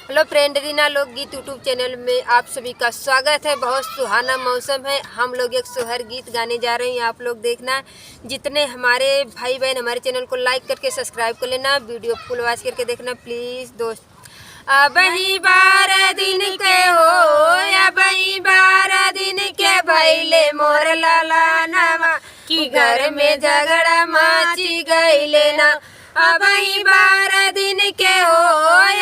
Hello friend, Reena लोकगीत YouTube channel में आप सभी का स्वागत है। बहुत सुहाना मौसम है। हम लोग एक सोहर गीत गाने जा रहे हैं, आप लोग देखना। जितने हमारे भाई बहन हमारे चैनल को लाइक करके सब्सक्राइब कर लेना, वीडियो फुल वॉच करके देखना प्लीज़ दोस्त। अब ही 12 दिन के हो, अब ही 12 दिन के भैले मोर लाला नामा कि घर में झगड़ा माची गईले ना। अब ही 12 दिन के हो,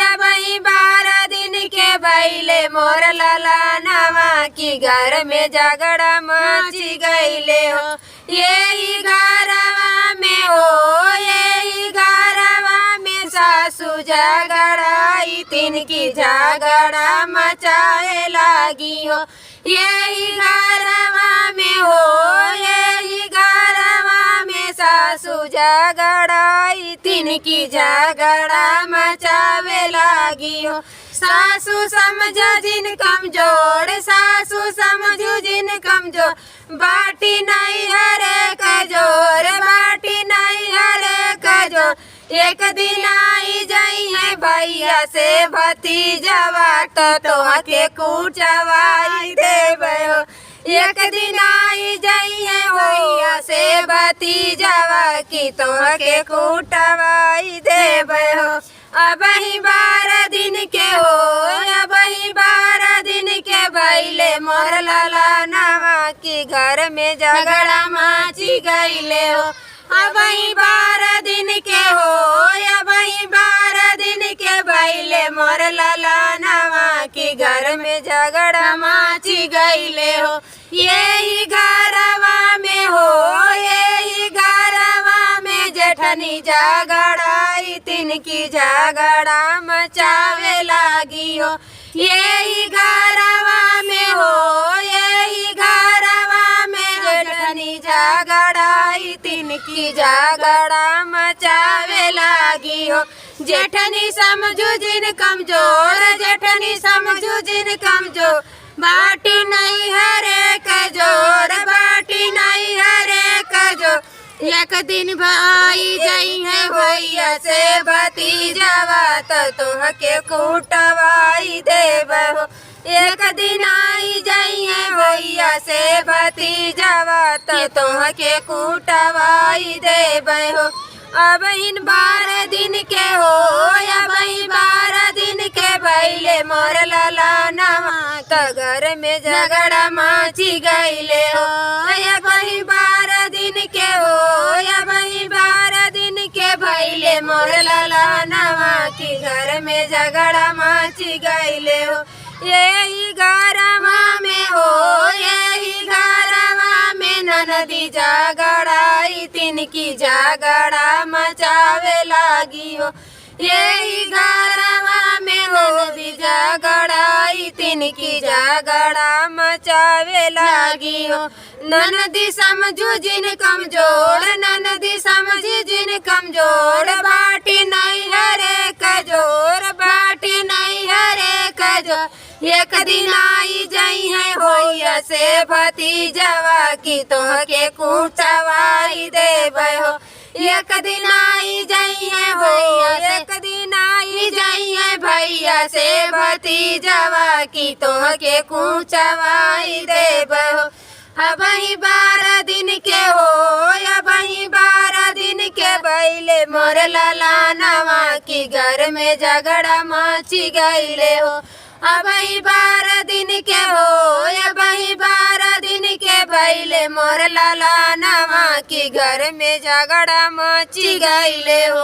अब ही 12 दिन के भैले मोर लाला नामा कि घर में झगड़ा माची गईले हो। यही घरवा में हो, यही घरवा में सासू झगड़ाई तीन की झगड़ा मचाए लागी हो। यही घरवा में हो, यही घरवा में सासू झगड़ाई तीन की झगड़ा मचावे लागी हो। सासू समझो जिन कमजोर, सासू समझो जिन कमजोर, बाटी नहीं हरे कजोर, बाटी नहीं हरे कजोर। एक दिन आई जाई है भैया से भतीजवा तो हके कुचवाई देवे हो। एक दिन आई जाई है भैया से भतीजवा की तो हके कुटवाई देवे हो। अब ही 12 दिन के हो, अब ही 12 दिन के भैले मोर लाला नामा की घर में झगड़ा माची गईले हो। अब ही 12 दिन के हो, अब ही 12 दिन के भैले मोर लाला नामा की घर में झगड़ा माची गईले हो। यही घरवा में हो, यही घरवा में जेठनी झगड़ाई तीन की झगड़ा मचावे लागी हो। यही घरवा में हो, यही घरवा में जेठनी झगड़ाई तीन की झगड़ा मचावे लागी हो। जेठनी समझू जिन कमजोर, जेठनी समझू जिन कमजोर, बाटी नहीं हरे कजोर, बाटी नहीं हरे कजोर। एक दिन भाई जाई है भैया से भतीजवा तो हके कुटवाई देवे हो। एक दिन आई जाई है भैया से भतीजवा तो हके कुटवाई देवे हो। अब इन 12 दिन के हो, अब ही 12 दिन के भैले मोर लाला नामा तो घर में झगड़ा माची गईले हो। अब ही 12 दिन के हो, अब ही 12 दिन के भैले मोर लाला नामा की घर में झगड़ा माची गईले हो। यही घरवा में हो, यही घरवा में ननदी झगड़ाई तीन की झगड़ा मचावे लागी हो। यही घरवा में ननदी झगड़ाई तीन की झगड़ा मचावे लागी हो। ननदी समझू जिन कमजोर, ननदी समझी जिन कमजोर, बाटी नहीं हरे कजोर, बाटी नहीं हरे कजोर। एक दिन आई जाई है भैया से भतीजवा की तो हके कुचवाई देवे हो। एक दिन आई जाई है भैया, एक दिन आई जाई है भैया से भतीजवा की तो हके कुचवाई देवे हो। अब ही 12 दिन के हो, अब ही 12 दिन के भैले मोर लाला नामा की घर में झगड़ा माची गईले हो। अब ही 12 दिन के हो, अब ही 12 दिन के भैले मोर लाला नामा की घर में झगड़ा माची गईले हो।